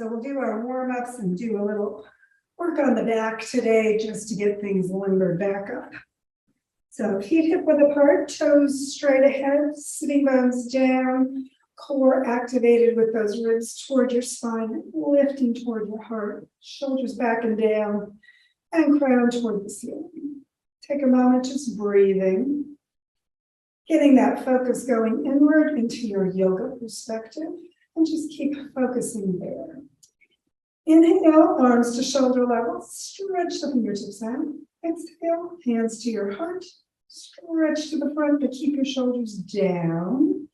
So we'll do our warm-ups and do a little work on the back today just to get things limbered back up. So feet hip width apart, toes straight ahead, sitting bones down, core activated with those ribs toward your spine, lifting toward your heart, shoulders back and down, and crown toward the ceiling. Take a moment just breathing, getting that focus going inward into your yoga perspective, and just keep focusing there. Inhale, arms to shoulder level, stretch the fingertips out. Exhale, hands to your heart, stretch to the front, but keep your shoulders down.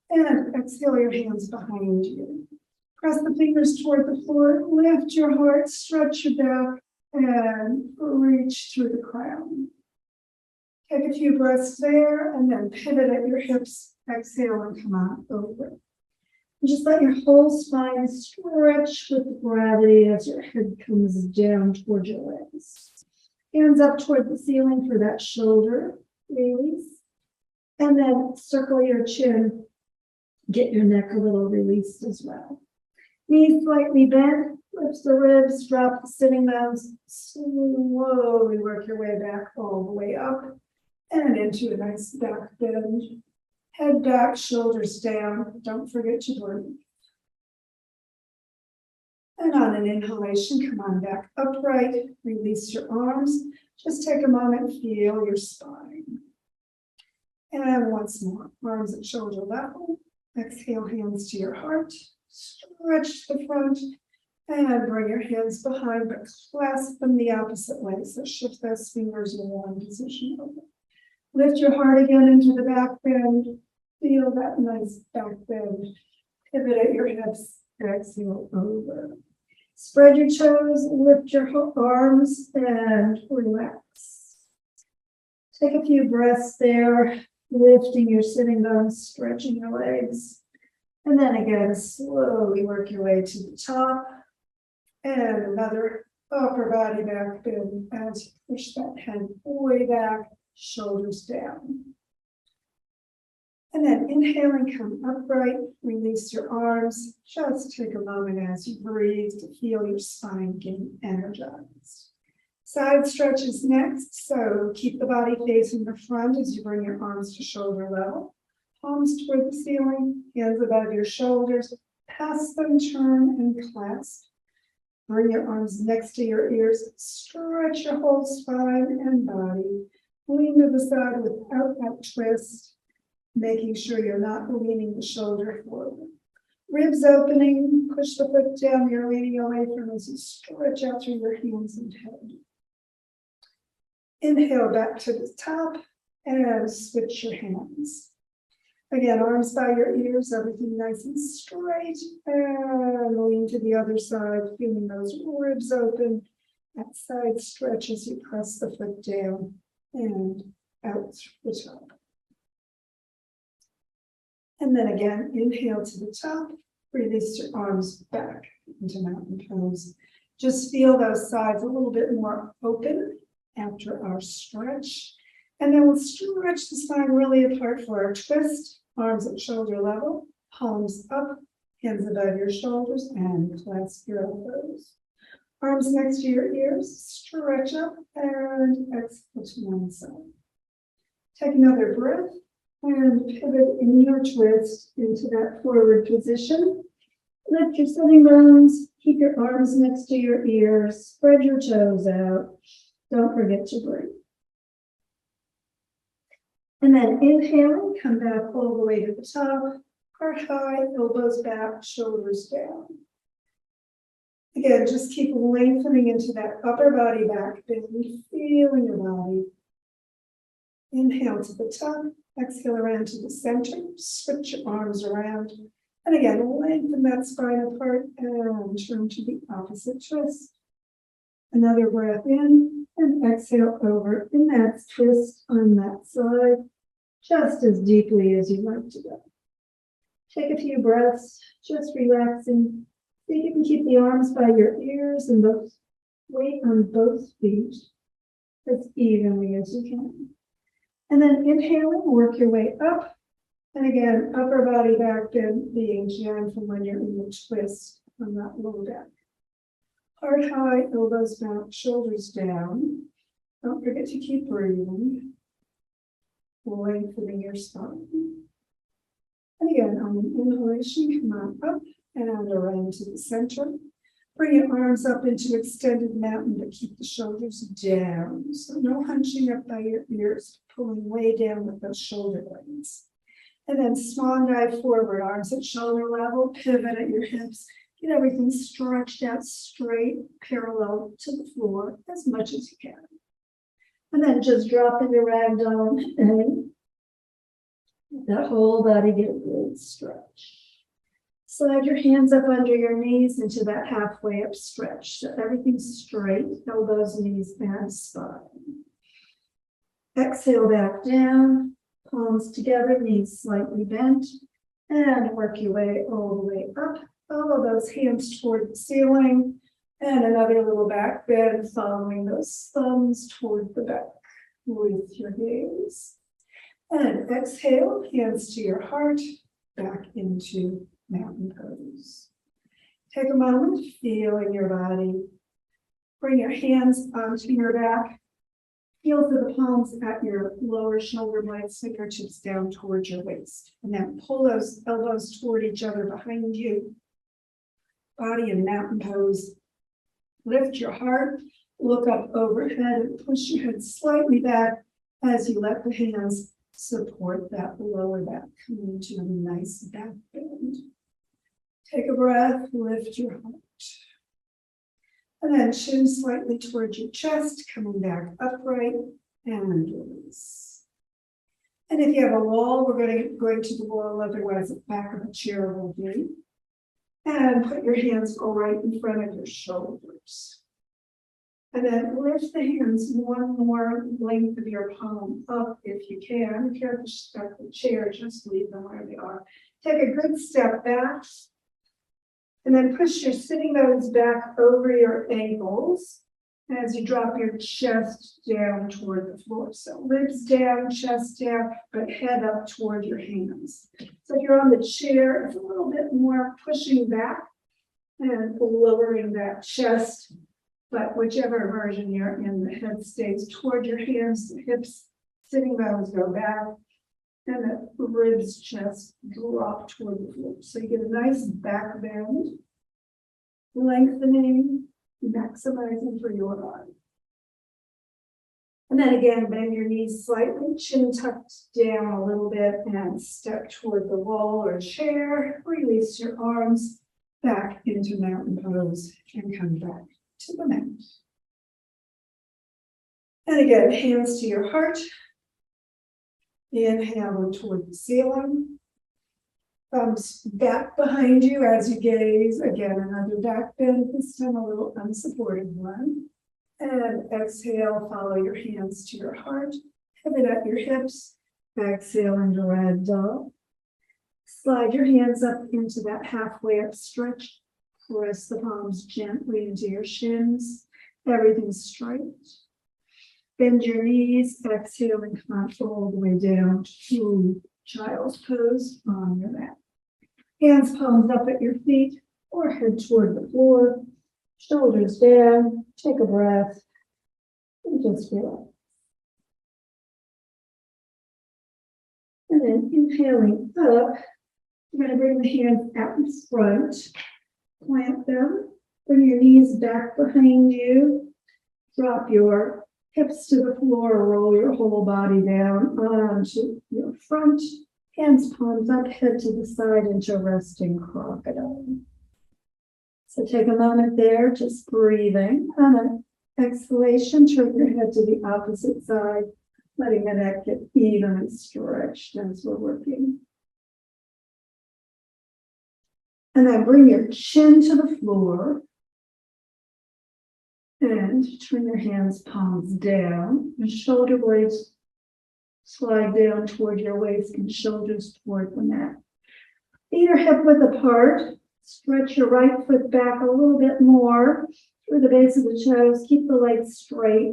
And exhale your hands behind you. Press the fingers toward the floor, lift your heart, stretch your back, and reach through the crown. Take a few breaths there, and then pivot at your hips, exhale and come on over. And just let your whole spine stretch with the gravity as your head comes down toward your legs. Hands up toward the ceiling for that shoulder release. And then circle your chin. Get your neck a little released as well. Knees slightly bent, lift the ribs, drop the sitting bones. Slowly work your way back all the way up and into a nice back bend. Head back, shoulders down. Don't forget to breathe. And on an inhalation, come on back upright. Release your arms. Just take a moment, feel your spine. And once more, arms at shoulder level. Exhale, hands to your heart. Stretch the front and bring your hands behind, but clasp them the opposite way. So shift those fingers in one position over. Lift your heart again into the back bend. Feel that nice back bend. Pivot at your hips. Exhale over. Spread your toes, lift your arms, and relax. Take a few breaths there, lifting your sitting bones, stretching your legs. And then again, slowly work your way to the top. And another upper body back bend as you push that head way back, shoulders down. And then inhaling, come upright, release your arms. Just take a moment as you breathe to feel your spine getting energized. Side stretches next, so keep the body facing the front as you bring your arms to shoulder level. Palms toward the ceiling, hands above your shoulders. Pass them, turn, and clasp. Bring your arms next to your ears. Stretch your whole spine and body. Lean to the side without that twist, making sure you're not leaning the shoulder forward. Ribs opening, push the foot down you're leaning away from as you stretch out through your hands and head. Inhale back to the top and switch your hands. Again, arms by your ears, everything nice and straight, and lean to the other side, feeling those ribs open. That side stretch as you press the foot down and out the top. And then again, inhale to the top, release your arms back into mountain pose. Just feel those sides a little bit more open after our stretch. And then we'll stretch the spine really apart for our twist. Arms at shoulder level, palms up, hands above your shoulders, and clasp your elbows. Arms next to your ears, stretch up, and exhale to one side. Take another breath. And pivot in your twist into that forward position. Lift your sitting bones. Keep your arms next to your ears. Spread your toes out. Don't forget to breathe. And then inhaling, come back all the way to the top. Heart high, elbows back, shoulders down. Again, just keep lengthening into that upper body back bend. Feeling your body. Inhale to the top. Exhale around to the center, switch your arms around, and again, lengthen that spine apart and turn to the opposite twist. Another breath in, and exhale over in that twist on that side, just as deeply as you'd like to go. Take a few breaths, just relaxing. See if you can keep the arms by your ears and both weight on both feet as evenly as you can. And then inhaling, work your way up. And again, upper body back bend being gentle when you're in the twist. on that low back. Heart high, elbows back, shoulders down. Don't forget to keep breathing. Lengthening your spine. And again, on an inhalation, come on up and around to the center. Bring your arms up into extended mountain, but keep the shoulders down. So no hunching up by your ears, pulling way down with those shoulder blades. And then swan dive forward, arms at shoulder level, pivot at your hips. Get everything stretched out straight, parallel to the floor as much as you can. And then just drop in your ragdoll and that whole body get a good stretch. Slide your hands up under your knees into that halfway up stretch. So everything's straight, elbows, knees, and spine. Exhale back down, palms together, knees slightly bent, and work your way all the way up. Follow those hands toward the ceiling, and another little back bend, following those thumbs toward the back with your gaze. And exhale, hands to your heart, back into mountain pose. Take a moment, feel in your body. Bring your hands onto your back. Feel for the palms at your lower shoulder blades, fingertips down towards your waist. And then pull those elbows toward each other behind you. Body in mountain pose. Lift your heart, look up overhead, and push your head slightly back as you let the hands support that lower back. Come into a nice back bend. Take a breath, lift your heart. And then chin slightly towards your chest, coming back upright and release. And if you have a wall, we're going to the wall, otherwise the back of a chair will do. And put your hands right in front of your shoulders. And then lift the hands one more length of your palm up if you can. If you have to step the chair, just leave them where they are. Take a good step back. And then push your sitting bones back over your ankles as you drop your chest down toward the floor. So ribs down, chest down, but head up toward your hands. So if you're on the chair, it's a little bit more pushing back and lowering that chest. But whichever version you're in, the head stays toward your hands, the hips, sitting bones go back, and the ribs, chest drop toward the floor. So you get a nice back bend, lengthening, maximizing for your body. And then again, bend your knees slightly, chin tucked down a little bit, and step toward the wall or chair. Release your arms back into mountain pose and come back to the mat. And again, hands to your heart. Inhale toward the ceiling. Thumbs back behind you as you gaze. Again, another back bend, this time a little unsupported one. And exhale, follow your hands to your heart. Pivot at your hips. Exhale into ragdoll. Slide your hands up into that halfway up stretch. Press the palms gently into your shins. Everything's straight. Bend your knees. Exhale and come on all the way down to child's pose on your mat. Hands palms up at your feet or head toward the floor. Shoulders down. Take a breath. And just relax. And then inhaling up, you're going to bring the hands out in front. Plant them. Bring your knees back behind you. Drop your hips to the floor. Roll your whole body down onto your front. Hands palms up, head to the side into resting crocodile. So take a moment there, just breathing. On an exhalation, turn your head to the opposite side, letting the neck get even and stretched as we're working. And then bring your chin to the floor. And turn your hands, palms down. Your shoulder blades slide down toward your waist and shoulders toward the mat. Feet are hip width apart. Stretch your right foot back a little bit more through the base of the toes. Keep the legs straight.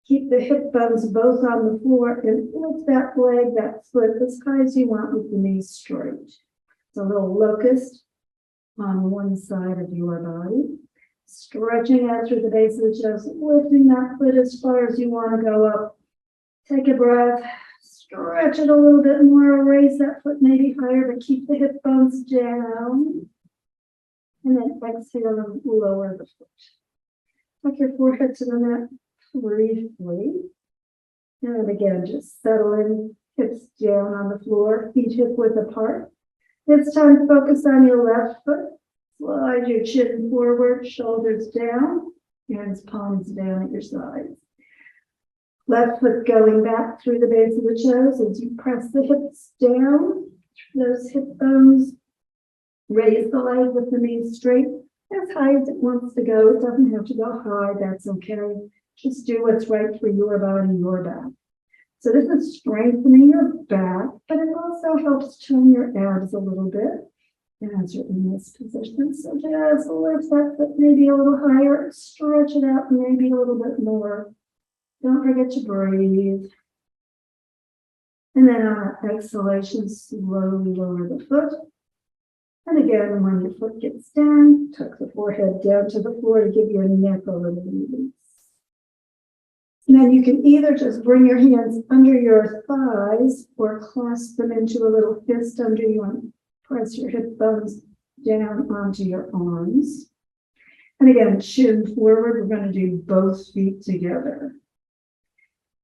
Keep the hip bones both on the floor and lift that leg, that foot as high as you want with the knees straight. It's a little locust. on one side of your body. Stretching out through the base of the chest, lifting that foot as far as you want to go up. Take a breath, stretch it a little bit more, raise that foot maybe higher, but keep the hip bones down. And then exhale and lower the foot. Tuck your forehead to the mat briefly. And then again, just settle in, hips down on the floor, feet hip width apart. It's time to focus on your left foot. Slide your chin forward, shoulders down, hands, palms down at your sides. Left foot going back through the base of the toes as you press the hips down, those hip bones. Raise the leg with the knees straight, as high as it wants to go. It doesn't have to go high, that's okay. Just do what's right for your body, your back. So this is strengthening your back, but it also helps tone your abs a little bit as you're in this position. So just lift that foot maybe a little higher, stretch it out maybe a little bit more. Don't forget to breathe. And then on exhalation, slowly lower the foot. And again, when your foot gets down, tuck the forehead down to the floor to give your neck a little release. And then you can either just bring your hands under your thighs or clasp them into a little fist under you and press your hip bones down onto your arms. And again, chin forward. We're going to do both feet together.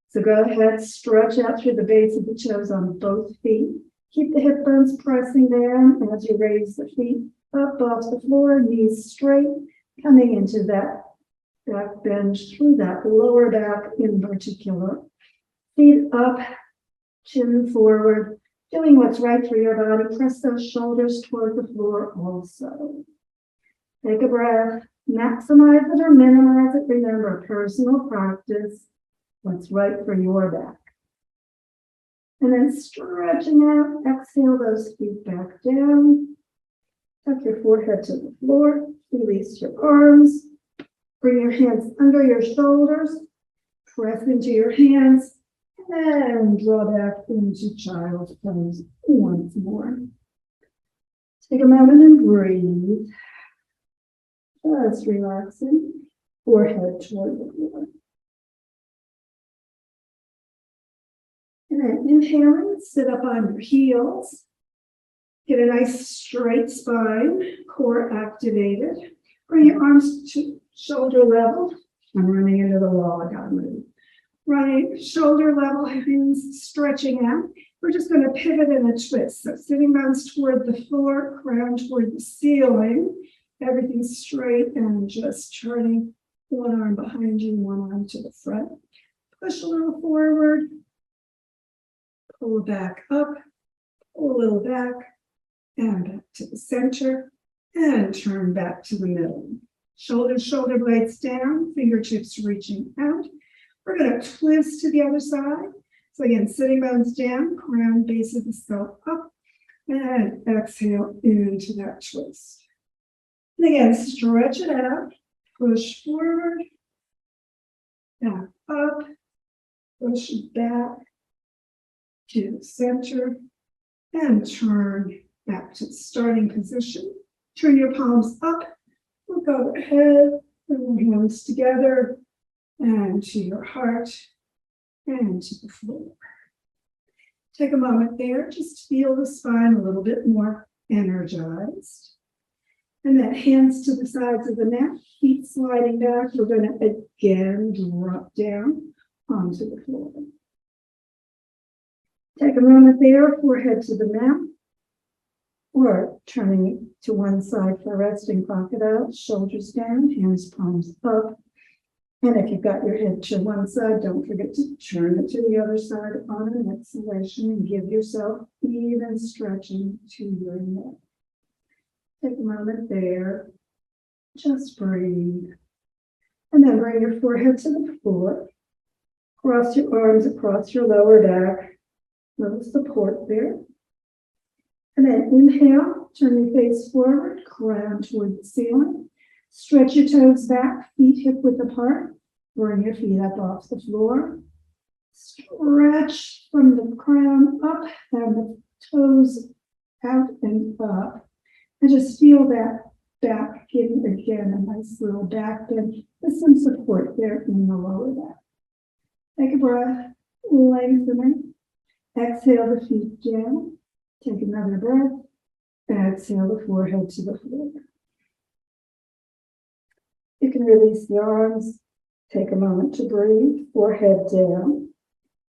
So go ahead, stretch out through the base of the toes on both feet. Keep the hip bones pressing down as you raise the feet up off the floor, knees straight, coming into that back bend through that lower back in particular. Feet up, chin forward, doing what's right for your body. Press those shoulders toward the floor also. Take a breath, maximize it or minimize it. Remember, personal practice, what's right for your back. And then stretching out, exhale those feet back down. Tuck your forehead to the floor, release your arms. Bring your hands under your shoulders, press into your hands, and draw back into child's pose once more. Take a moment and breathe. Just relaxing, forehead toward the floor. And then inhaling, sit up on your heels. Get a nice straight spine, core activated. Bring your arms to shoulder level. I'm running into the wall, I gotta move. Running shoulder level, hands stretching out. We're just going to pivot in a twist. So sitting bones toward the floor, crown toward the ceiling. Everything straight and just turning one arm behind you, one arm to the front. Push a little forward. Pull back up, pull a little back, and back to the center, and turn back to the middle. Shoulders, shoulder blades down, fingertips reaching out. We're going to twist to the other side. So again, sitting bones down, crown, base of the skull up, and exhale into that twist. And again, stretch it out, push forward, back up, push back to the center, and turn back to the starting position. Turn your palms up, look overhead, bring your hands together, and to your heart, and to the floor. Take a moment there, just feel the spine a little bit more energized. And then hands to the sides of the mat, feet sliding back. We're going to again drop down onto the floor. Take a moment there, forehead to the mat, or turning to one side for resting crocodile, shoulders down, hands, palms up. And if you've got your head to one side, don't forget to turn it to the other side on an exhalation and give yourself even stretching to your neck. Take a moment there, just breathe. And then bring your forehead to the floor. Cross your arms across your lower back. Little support there. And then inhale, turn your face forward, crown toward the ceiling. Stretch your toes back, feet hip width apart. Bring your feet up off the floor. Stretch from the crown up and the toes out and up. And just feel that back, getting again a nice little back bend with some support there in the lower back. Take a breath, lengthening. Exhale the feet down. Take another breath. Exhale the forehead to the floor. You can release the arms. Take a moment to breathe, forehead down.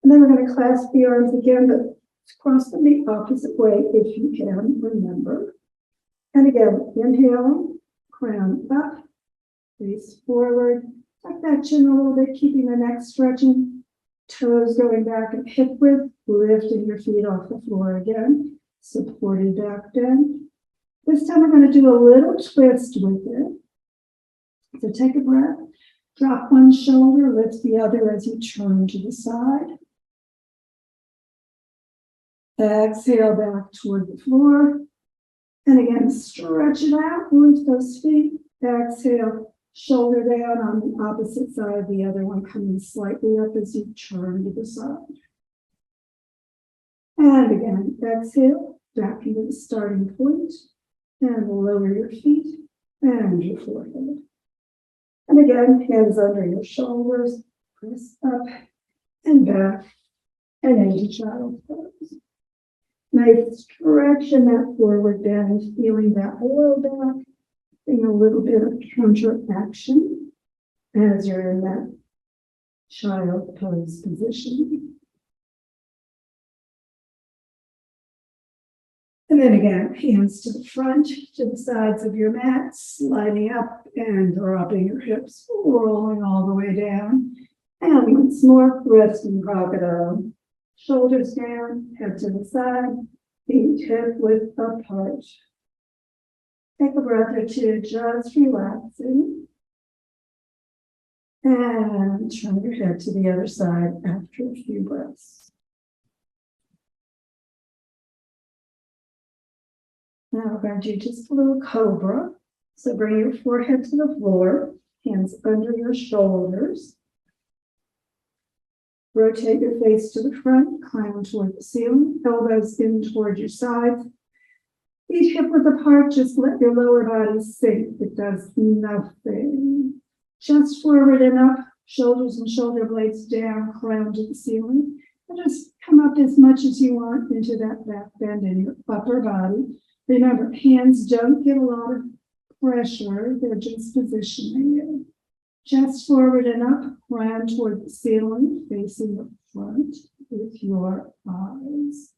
And then we're going to clasp the arms again, but cross them the opposite way if you can, remember. And again, inhale, crown up, face forward. Tuck that chin a little bit, keeping the neck stretching. Toes going back at hip width, lifting your feet off the floor again. Supported back bend. This time we're going to do a little twist with it. So take a breath. Drop one shoulder, lift the other as you turn to the side. Exhale back toward the floor. And again, stretch it out, lift those feet. Exhale, shoulder down on the opposite side, the other one coming slightly up as you turn to the side. And again, exhale, back into the starting point. And lower your feet and your forehead. And again, hands under your shoulders, press up and back and into child's pose. Nice stretch in that forward bend, feeling that low back, doing a little bit of counter action as you're in that child pose position. And then again, hands to the front, to the sides of your mat, sliding up and dropping your hips, rolling all the way down. And once more, resting crocodile. Shoulders down, head to the side, feet hip width apart. Take a breath or two, just relaxing. And turn your head to the other side after a few breaths. Now we're going to do just a little cobra. So bring your forehead to the floor, hands under your shoulders. Rotate your face to the front, climb toward the ceiling, elbows in toward your sides. Feet hip width apart, just let your lower body sink. It does nothing. Chest forward and up, shoulders and shoulder blades down, crown to the ceiling. And just come up as much as you want into that back bend in your upper body. Remember, hands don't get a lot of pressure, they're just positioning you. Chest forward and up, crown toward the ceiling, facing the front with your eyes.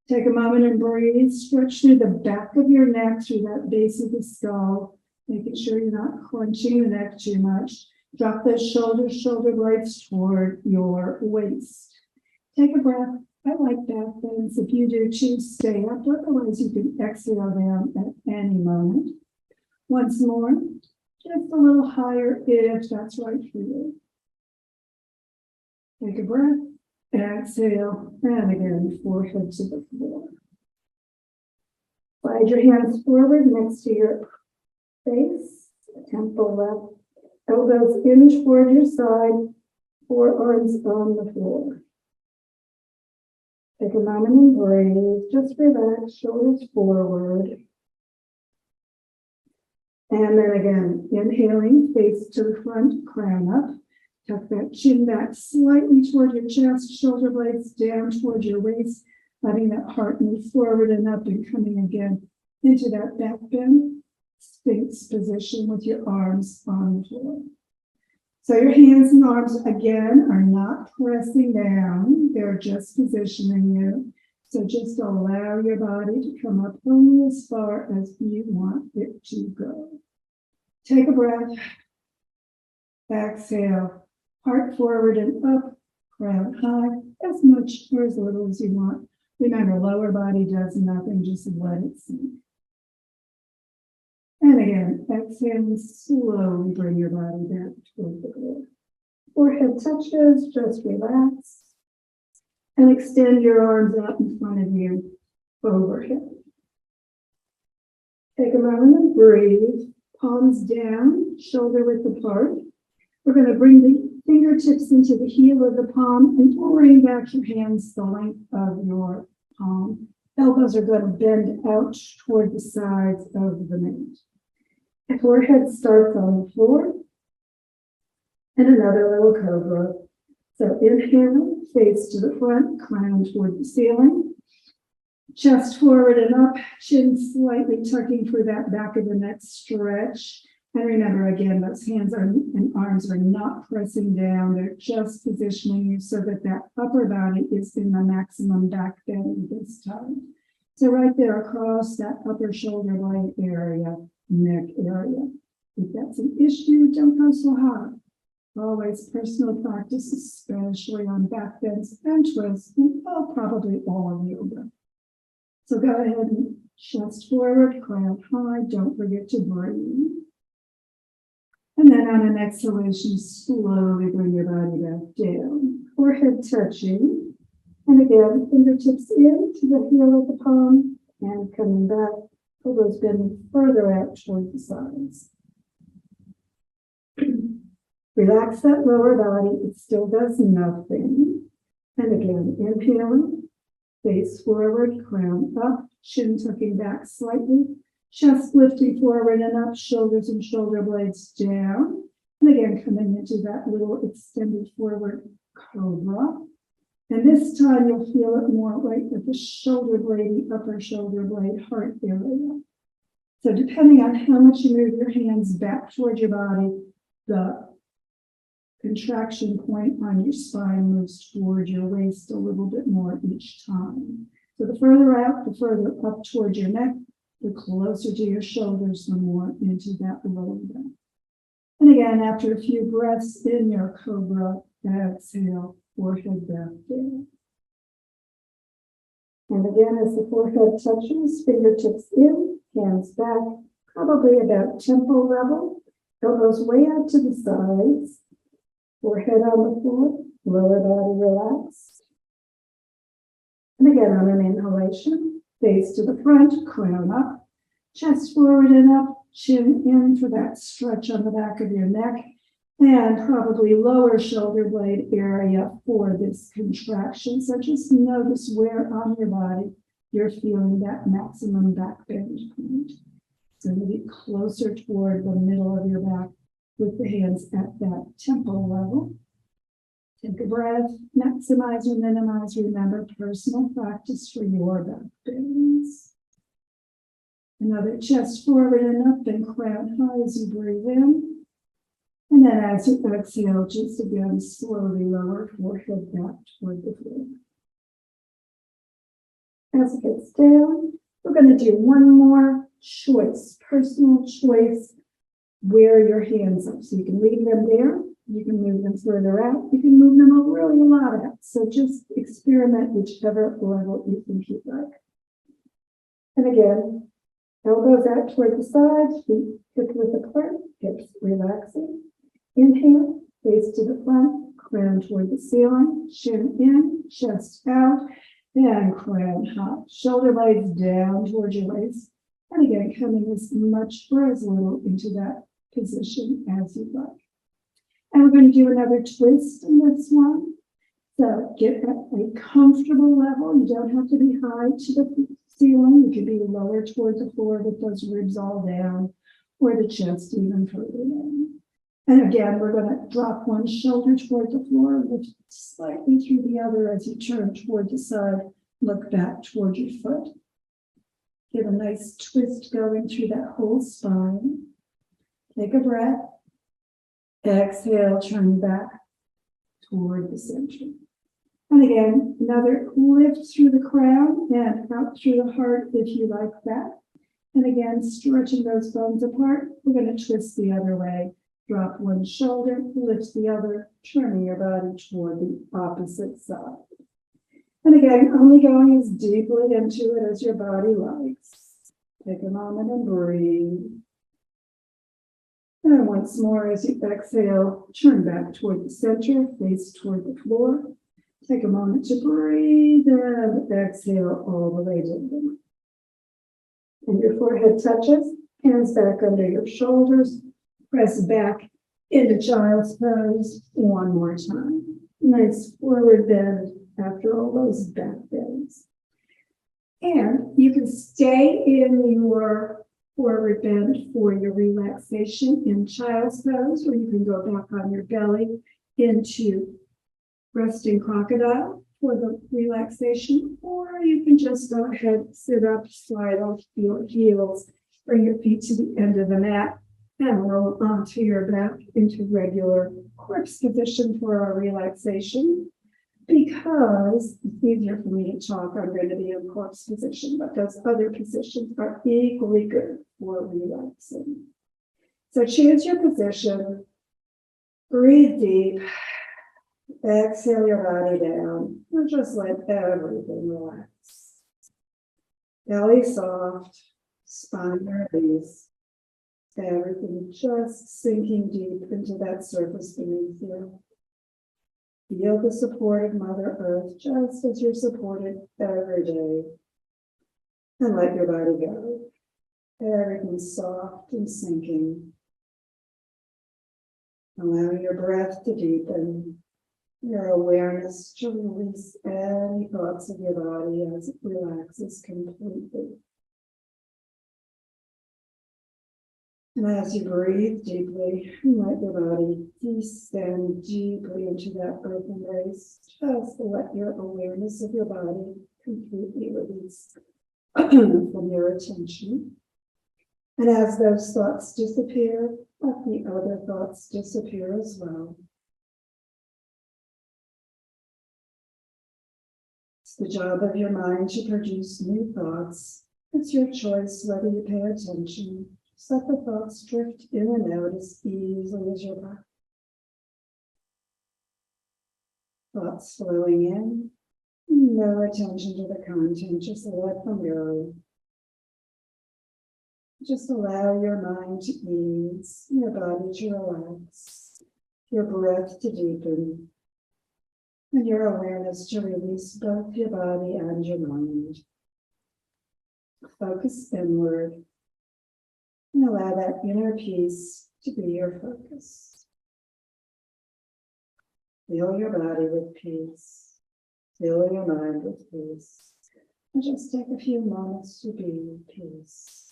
Take a moment and breathe. Stretch through the back of your neck, through that base of the skull, making sure you're not clenching the neck too much. Drop those shoulders, shoulder blades toward your waist. Take a breath. I like back bends. If you do, choose stay up. Otherwise, you can exhale down at any moment. Once more, just a little higher if that's right for you. Take a breath, exhale, and again, forehead to the floor. Slide your hands forward next to your face, temple left, elbows in toward your side, forearms on the floor. Take a moment and breathe. Just relax, shoulders forward. And then again, inhaling, face to the front, crown up. Tuck that chin back slightly toward your chest, shoulder blades down toward your waist, letting that heart move forward and up and coming again into that back bend, Sphinx position with your arms on the floor. So your hands and arms, again, are not pressing down. They're just positioning you. So just allow your body to come up only as far as you want it to go. Take a breath. Exhale. Heart forward and up. Crown high. As much or as little as you want. Remember, lower body does nothing. Just let it sink. And again, exhale and slowly bring your body back toward the floor. Forehead touches, just relax. And extend your arms out in front of you, overhead. Take a moment and breathe. Palms down, shoulder width apart. We're going to bring the fingertips into the heel of the palm and bring back your hands the length of your palm. Elbows are going to bend out toward the sides of the mat. The forehead starts on the floor. And another little cobra. So inhale, face to the front, crown toward the ceiling. Chest forward and up, chin slightly tucking for that back of the neck stretch. And remember, again, those hands and arms are not pressing down. They're just positioning you so that that upper body is in the maximum back bend this time. So right there across that upper shoulder blade area, neck area. If that's an issue, don't go so hard. Always personal practice, especially on back bends and twists, and probably all of yoga. So go ahead and chest forward, crown high. Don't forget to breathe. And then on an exhalation, slowly bring your body back down. Forehead touching. And again, fingertips in to the heel of the palm and coming back. Elbows bending further out toward the sides. Relax that lower body. It still does nothing. And again, inhaling, face forward, crown up, chin tucking back slightly. Chest lifting forward and up, shoulders and shoulder blades down. And again, coming into that little extended forward cobra. And this time you'll feel it more right at the shoulder blade, the upper shoulder blade, heart area. So depending on how much you move your hands back toward your body, the contraction point on your spine moves toward your waist a little bit more each time. So the further out, the further up toward your neck, the closer to your shoulders, the more into that lower back. And again, after a few breaths in your cobra, exhale, forehead back down. And again, as the forehead touches, fingertips in, hands back, probably about temple level, elbows way out to the sides, forehead on the floor, lower body relaxed. And again, on an inhalation, face to the front, crown up, chest forward and up, chin in for that stretch on the back of your neck, and probably lower shoulder blade area for this contraction. So just notice where on your body you're feeling that maximum back bend point. So maybe closer toward the middle of your back with the hands at that temple level. Take a breath, maximize or minimize. Remember, personal practice for your back bends. Another chest forward and up and crown high as you breathe in. And then as you exhale, just again, slowly lower forehead back toward the floor. As it gets down, we're going to do one more choice, personal choice, where your hands are. So you can leave them there. You can move them further out. You can move them really a lot out. So just experiment whichever level you think you'd like. And again, elbows out toward the sides, feet hip width apart, hips relaxing. Inhale, face to the front, crown toward the ceiling, chin in, chest out, and crown high. Shoulder blades down towards your waist. And again, coming as much or as little into that position as you'd like. And we're going to do another twist in this one. So get at a comfortable level. You don't have to be high to the ceiling. You could be lower toward the floor with those ribs all down, or the chest even further down. And again, we're going to drop one shoulder toward the floor, lift slightly through the other as you turn toward the side, look back toward your foot. Get a nice twist going through that whole spine. Take a breath. Exhale, turn back toward the center. And again, another lift through the crown and out through the heart if you like that. And again, stretching those bones apart. We're going to twist the other way. Drop one shoulder, lift the other, turning your body toward the opposite side. And again, only going as deeply into it as your body likes. Take a moment and breathe. And once more, as you exhale, turn back toward the center, face toward the floor. Take a moment to breathe and exhale all the way down. And your forehead touches, hands back under your shoulders. Press back into child's pose one more time. Nice forward bend after all those back bends. And you can stay in your forward bend for your relaxation in child's pose, or you can go back on your belly into resting crocodile for the relaxation, or you can just go ahead, sit up, slide off your heels, bring your feet to the end of the mat, and roll onto your back into regular corpse position for our relaxation. Because it's easier for me to talk, I'm going to be in corpse position, but those other positions are equally good for relaxing. So choose your position, breathe deep, exhale your body down, and just let everything relax. Belly soft, spine release, everything just sinking deep into that surface beneath you. Feel the support of Mother Earth just as you're supported every day. And let your body go. Everything's soft and sinking. Allow your breath to deepen. Your awareness to release any thoughts of your body as it relaxes completely. And as you breathe deeply, let your body descend deeply into that earth embrace. Just let your awareness of your body completely release from your attention. And as those thoughts disappear, let the other thoughts disappear as well. It's the job of your mind to produce new thoughts. It's your choice whether you pay attention. Just let the thoughts drift in and out as easily as your breath. Thoughts flowing in, no attention to the content, just let them go. Just allow your mind to ease, your body to relax, your breath to deepen, and your awareness to release both your body and your mind. Focus inward. And allow that inner peace to be your focus. Fill your body with peace. Fill your mind with peace. And just take a few moments to be in peace.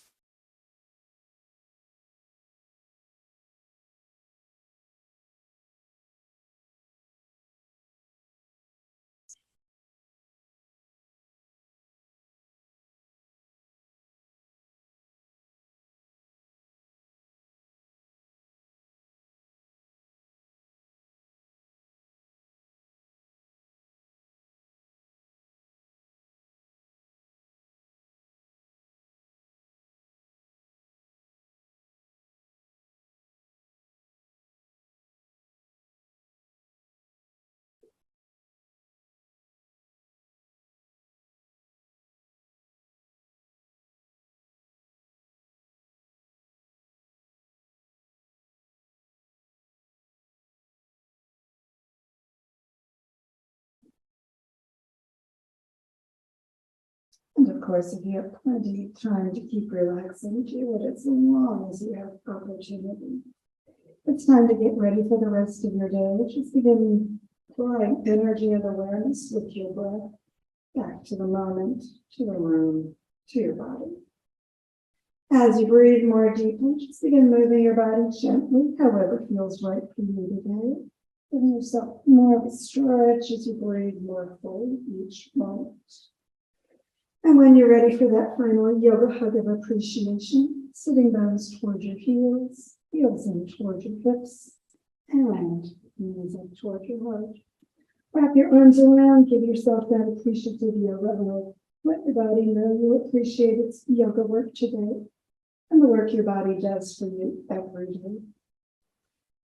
And of course, if you have plenty of time to keep relaxing, do it as long as you have opportunity. It's time to get ready for the rest of your day. Just begin drawing energy and awareness with your breath back to the moment, to the room, to your body. As you breathe more deeply, just begin moving your body gently, however feels right for you today. Giving yourself more of a stretch as you breathe more fully each moment. And when you're ready for that final yoga hug of appreciation, sitting bones toward your heels in toward your hips, and knees up toward your heart. Wrap your arms around, give yourself that appreciative yoga hug. Let your body know you appreciate its yoga work today and the work your body does for you every day.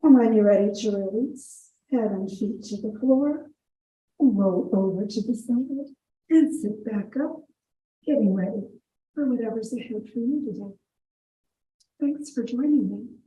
And when you're ready to release, head and feet to the floor, and roll over to the side, and sit back up, getting ready for whatever's ahead for you today. Thanks for joining me.